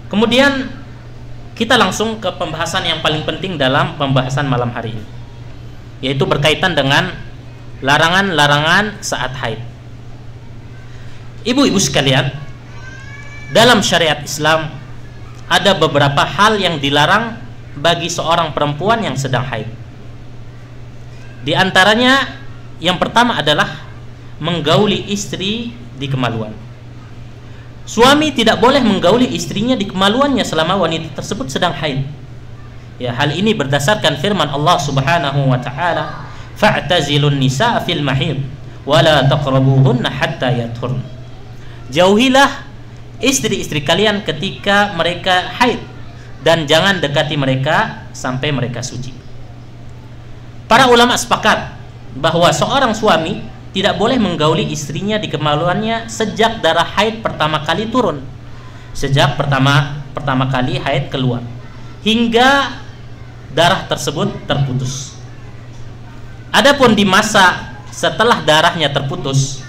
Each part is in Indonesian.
Kemudian kita langsung ke pembahasan yang paling penting dalam pembahasan malam hari ini, yaitu berkaitan dengan larangan-larangan saat haid. Ibu-ibu sekalian, dalam syariat Islam ada beberapa hal yang dilarang bagi seorang perempuan yang sedang haid. Di antaranya yang pertama adalah menggauli istri di kemaluan. Suami tidak boleh menggauli istrinya di kemaluannya selama wanita tersebut sedang haid. Ya, hal ini berdasarkan firman Allah Subhanahu wa taala, "Fa'tazilun nisaa fil mahid wa la taqrabuhunna hatta yathurn." Jauhilah istri-istri kalian ketika mereka haid dan jangan dekati mereka sampai mereka suci. Para ulama sepakat bahwa seorang suami tidak boleh menggauli istrinya di kemaluannya sejak darah haid pertama kali turun, sejak pertama kali haid keluar, hingga darah tersebut terputus. Adapun di masa setelah darahnya terputus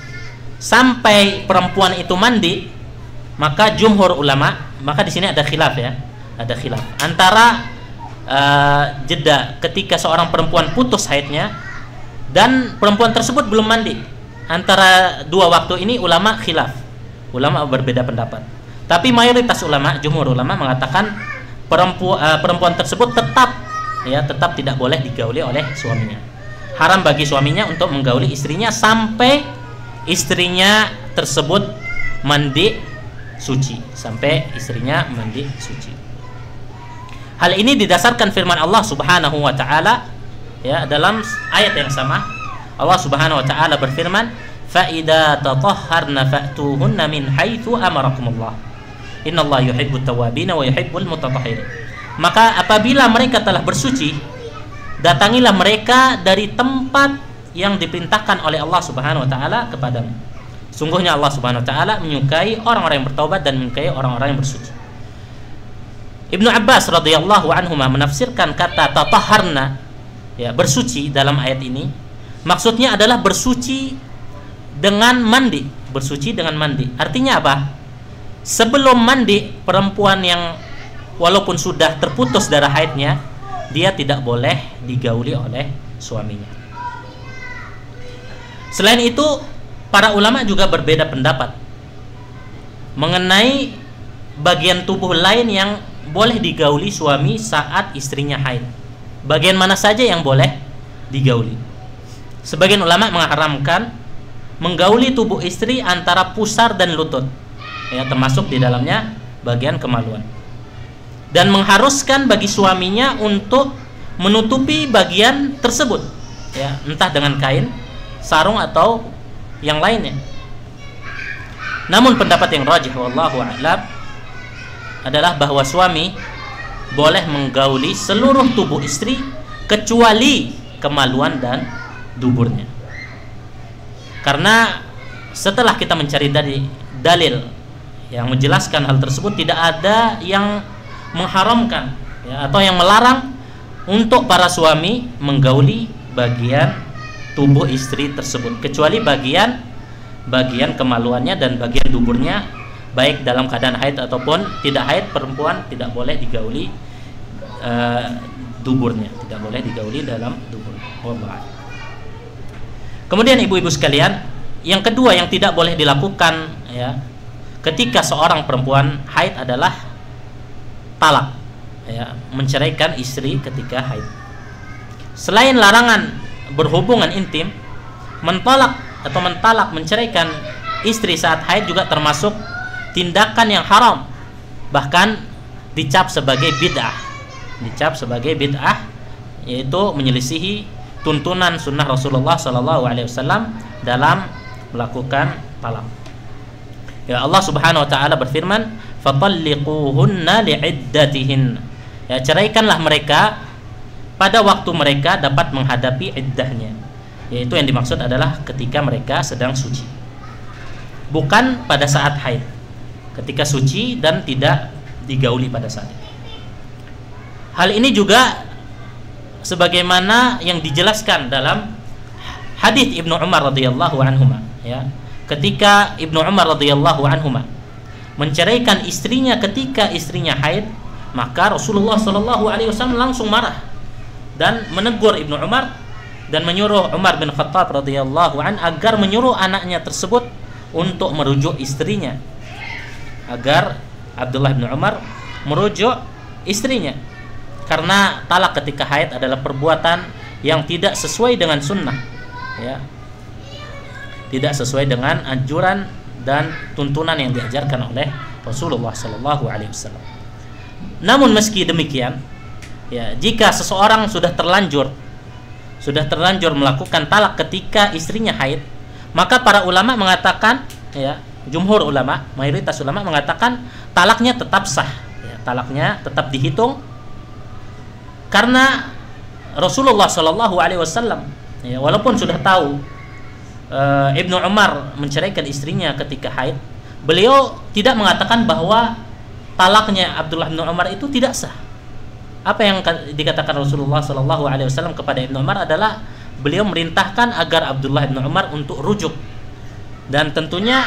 sampai perempuan itu mandi, maka jumhur ulama, maka di sini ada khilaf ya, ada khilaf antara jeda ketika seorang perempuan putus haidnya dan perempuan tersebut belum mandi. Antara dua waktu ini ulama khilaf, ulama berbeda pendapat. Tapi mayoritas ulama, jumhur ulama mengatakan perempuan tersebut tetap tidak boleh digauli oleh suaminya. Haram bagi suaminya untuk menggauli istrinya sampai istrinya tersebut mandi suci, sampai istrinya mandi suci. Hal ini didasarkan firman Allah Subhanahu wa taala, ya, dalam ayat yang sama Allah Subhanahu wa taala berfirman, "Fa idza tatahharna fa'tuhunna min haitsu amarakumullah. Innallaha yuhibbut tawwabin wa yuhibbul mutatahhirin." Maka apabila mereka telah bersuci, datangilah mereka dari tempat yang diperintahkan oleh Allah Subhanahu wa taala kepadamu. Sungguhnya Allah Subhanahu wa taala menyukai orang-orang yang bertaubat dan menyukai orang-orang yang bersuci. Ibnu Abbas radhiyallahu anhuma menafsirkan kata tatahharna, ya, bersuci dalam ayat ini maksudnya adalah bersuci dengan mandi, bersuci dengan mandi. Artinya apa? Sebelum mandi, perempuan yang walaupun sudah terputus darah haidnya, dia tidak boleh digauli oleh suaminya. Selain itu, para ulama juga berbeda pendapat mengenai bagian tubuh lain yang boleh digauli suami saat istrinya haid. Bagian mana saja yang boleh digauli? Sebagian ulama mengharamkan menggauli tubuh istri antara pusar dan lutut, ya, termasuk di dalamnya bagian kemaluan, dan mengharuskan bagi suaminya untuk menutupi bagian tersebut, ya, entah dengan kain, sarung atau yang lainnya. Namun pendapat yang rajih wallahu a'lam adalah bahwa suami boleh menggauli seluruh tubuh istri kecuali kemaluan dan duburnya. Karena setelah kita mencari dalil yang menjelaskan hal tersebut, tidak ada yang mengharamkan, ya, atau yang melarang untuk para suami menggauli bagian tubuh istri tersebut kecuali bagian kemaluannya dan bagian duburnya, baik dalam keadaan haid ataupun tidak haid. Perempuan tidak boleh digauli duburnya, tidak boleh digauli dalam dubur. Kemudian ibu-ibu sekalian, yang kedua yang tidak boleh dilakukan, ya, ketika seorang perempuan haid adalah talak, ya, menceraikan istri ketika haid. Selain larangan berhubungan intim, mentalak, menceraikan istri saat haid juga termasuk tindakan yang haram, bahkan dicap sebagai bid'ah, yaitu menyelisihi tuntunan sunnah Rasulullah SAW dalam melakukan talak. Ya, Allah Subhanahu wa taala berfirman, "Fatalliquhunna li'iddatihin." Ya, ceraikanlah mereka pada waktu mereka dapat menghadapi iddahnya, yaitu yang dimaksud adalah ketika mereka sedang suci, bukan pada saat haid. Ketika suci dan tidak digauli pada saat itu. Hal ini juga sebagaimana yang dijelaskan dalam hadis Ibnu Umar radhiyallahu anhuma, ya. Ketika Ibnu Umar radhiyallahu anhuma menceraikan istrinya ketika istrinya haid, maka Rasulullah SAW langsung marah dan menegur Ibnu Umar dan menyuruh Umar bin Khattab radhiyallahu an agar menyuruh anaknya tersebut untuk merujuk istrinya, agar Abdullah bin Umar merujuk istrinya, karena talak ketika haid adalah perbuatan yang tidak sesuai dengan sunnah, ya, tidak sesuai dengan anjuran dan tuntunan yang diajarkan oleh Rasulullah SAW. Namun meski demikian, ya, jika seseorang sudah terlanjur melakukan talak ketika istrinya haid, maka para ulama mengatakan, ya, jumhur ulama, mayoritas ulama mengatakan talaknya tetap sah, ya, talaknya tetap dihitung, karena Rasulullah SAW, ya, walaupun sudah tahu Ibnu Umar menceraikan istrinya ketika haid, beliau tidak mengatakan bahwa talaknya Abdullah bin Umar itu tidak sah. Apa yang dikatakan Rasulullah SAW kepada Ibnu Umar adalah beliau merintahkan agar Abdullah bin Umar untuk rujuk, dan tentunya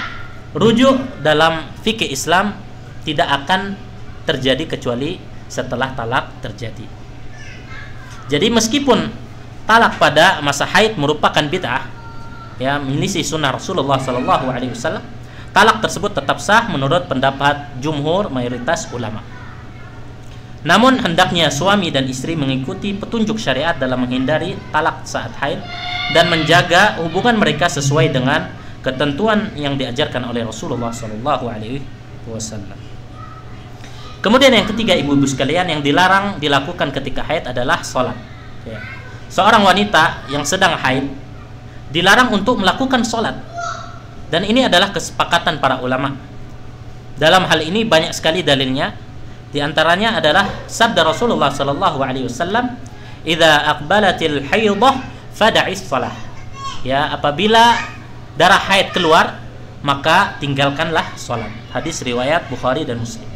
rujuk dalam fikih Islam tidak akan terjadi kecuali setelah talak terjadi. Jadi meskipun talak pada masa haid merupakan bid'ah, ya, menyelisih sunnah Rasulullah SAW, talak tersebut tetap sah menurut pendapat jumhur mayoritas ulama. Namun hendaknya suami dan istri mengikuti petunjuk syariat dalam menghindari talak saat haid dan menjaga hubungan mereka sesuai dengan ketentuan yang diajarkan oleh Rasulullah SAW. Kemudian yang ketiga, ibu-ibu sekalian, yang dilarang dilakukan ketika haid adalah sholat, ya. Seorang wanita yang sedang haid dilarang untuk melakukan sholat, dan ini adalah kesepakatan para ulama. Dalam hal ini banyak sekali dalilnya. Di antaranya adalah sabda Rasulullah SAW, "Idza aqbalatil haidhah fada'is shalah." Ya, apabila darah haid keluar, maka tinggalkanlah sholat. Hadis riwayat Bukhari dan Muslim.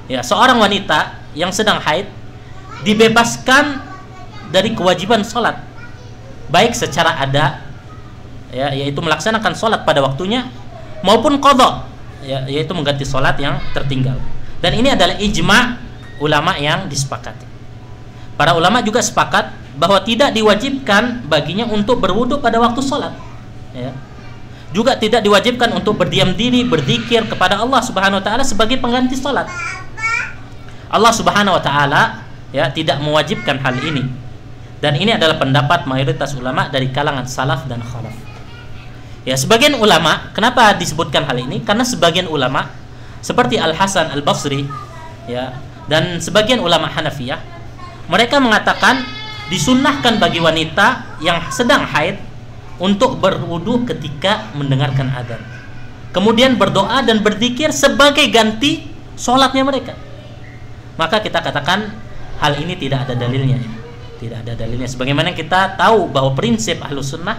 Ya, seorang wanita yang sedang haid dibebaskan dari kewajiban sholat, baik secara ada, ya, yaitu melaksanakan sholat pada waktunya, maupun qadha, ya, yaitu mengganti sholat yang tertinggal. Dan ini adalah ijma' ulama yang disepakati. Para ulama juga sepakat bahwa tidak diwajibkan baginya untuk berwudu pada waktu sholat, ya. Juga tidak diwajibkan untuk berdiam diri berzikir kepada Allah Subhanahu wa taala sebagai pengganti sholat. Allah Subhanahu wa taala, ya, tidak mewajibkan hal ini. Dan ini adalah pendapat mayoritas ulama dari kalangan salaf dan khalaf. Ya, sebagian ulama, kenapa disebutkan hal ini? Karena sebagian ulama seperti Al-Hasan Al-Basri, ya, dan sebagian ulama Hanafiyah, mereka mengatakan disunnahkan bagi wanita yang sedang haid untuk berwudu ketika mendengarkan adzan, kemudian berdoa dan berzikir sebagai ganti sholatnya mereka. Maka kita katakan hal ini tidak ada dalilnya, ya. Tidak ada dalilnya. Sebagaimana kita tahu bahwa prinsip Ahlus Sunnah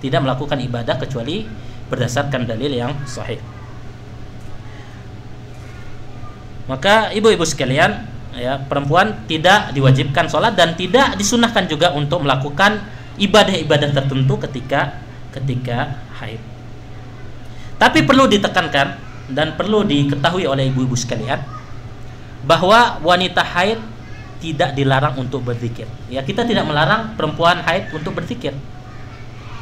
tidak melakukan ibadah kecuali berdasarkan dalil yang sahih. Maka ibu-ibu sekalian, ya, perempuan tidak diwajibkan sholat dan tidak disunahkan juga untuk melakukan ibadah-ibadah tertentu ketika haid. Tapi perlu ditekankan dan perlu diketahui oleh ibu-ibu sekalian bahwa wanita haid tidak dilarang untuk berzikir. Ya, kita tidak melarang perempuan haid untuk berzikir.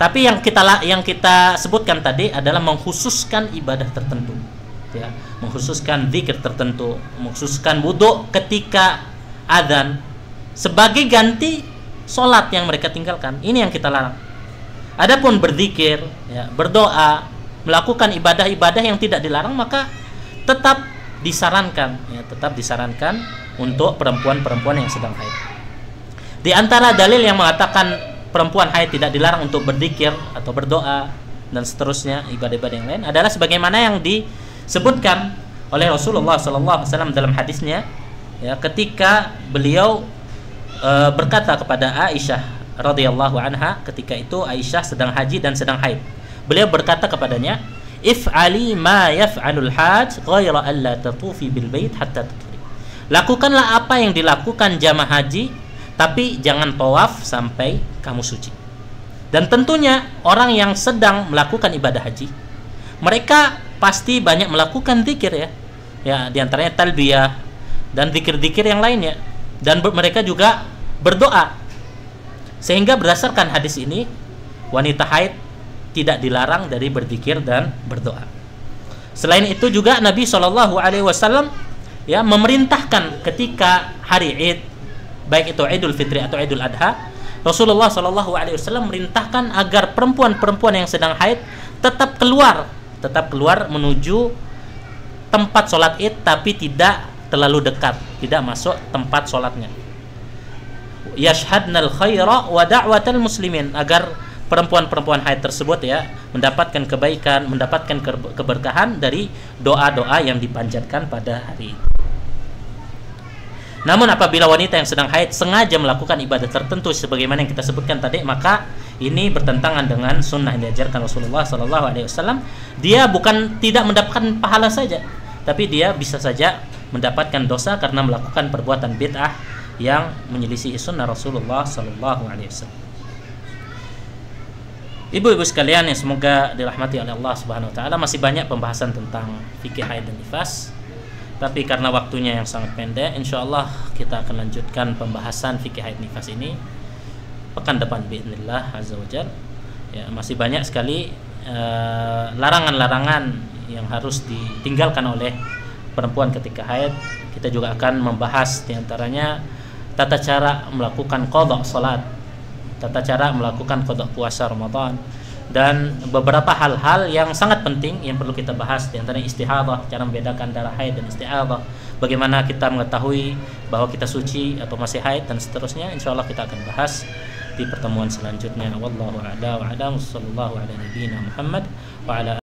Tapi yang kita sebutkan tadi adalah mengkhususkan ibadah tertentu. Ya, mengkhususkan zikir tertentu, mengkhususkan wudu ketika adzan sebagai ganti sholat yang mereka tinggalkan. Ini yang kita larang. Adapun berzikir, ya, berdoa, melakukan ibadah-ibadah yang tidak dilarang, maka tetap disarankan, ya, tetap disarankan untuk perempuan-perempuan yang sedang haid. Di antara dalil yang mengatakan perempuan haid tidak dilarang untuk berzikir atau berdoa dan seterusnya, ibadah-ibadah yang lain, adalah sebagaimana yang disebutkan oleh Rasulullah SAW dalam hadisnya, ya, ketika beliau berkata kepada Aisyah radhiyallahu anha, ketika itu Aisyah sedang haji dan sedang haid. Beliau berkata kepadanya, "If'ali ma yaf'alul hajj ghaira alla tatufi bil bait hatta tatri." Lakukanlah apa yang dilakukan jamaah haji, tapi jangan tawaf sampai kamu suci. Dan tentunya orang yang sedang melakukan ibadah haji, mereka pasti banyak melakukan zikir ya. Ya, diantaranya talbiyah dan zikir-zikir yang lainnya. Dan mereka juga berdoa. Sehingga berdasarkan hadis ini, wanita haid tidak dilarang dari berzikir dan berdoa. Selain itu juga Nabi SAW ya memerintahkan ketika hari Id, baik itu Idul Fitri atau Idul Adha, Rasulullah SAW merintahkan agar perempuan-perempuan yang sedang haid tetap keluar menuju tempat sholat Id, tapi tidak terlalu dekat, tidak masuk tempat sholatnya. Yashhadnal khaira wa da'watal muslimin, agar perempuan-perempuan haid tersebut ya mendapatkan kebaikan, mendapatkan keberkahan dari doa-doa yang dipanjatkan pada hari itu. Namun apabila wanita yang sedang haid sengaja melakukan ibadah tertentu sebagaimana yang kita sebutkan tadi, maka ini bertentangan dengan sunnah yang diajarkan Rasulullah SAW. Dia bukan tidak mendapatkan pahala saja, tapi dia bisa saja mendapatkan dosa karena melakukan perbuatan bid'ah yang menyelisihi sunnah Rasulullah SAW. Ibu-ibu sekalian yang semoga dirahmati oleh Allah Subhanahu wa taala, masih banyak pembahasan tentang fikih haid dan nifas. Tapi karena waktunya yang sangat pendek, insyaallah kita akan lanjutkan pembahasan fikih haid nifas ini pekan depan biidznillah azza wajalla. Ya, masih banyak sekali larangan-larangan yang harus ditinggalkan oleh perempuan ketika haid. Kita juga akan membahas diantaranya tata cara melakukan qadha salat, tata cara melakukan qadha puasa Ramadan, dan beberapa hal-hal yang sangat penting yang perlu kita bahas, di antaranya istihadhah, cara membedakan darah haid dan istihadhah, bagaimana kita mengetahui bahwa kita suci atau masih haid, dan seterusnya. Insyaallah kita akan bahas di pertemuan selanjutnya. Wallahu a'lam wa sallallahu ala nabiyyina Muhammad wa ala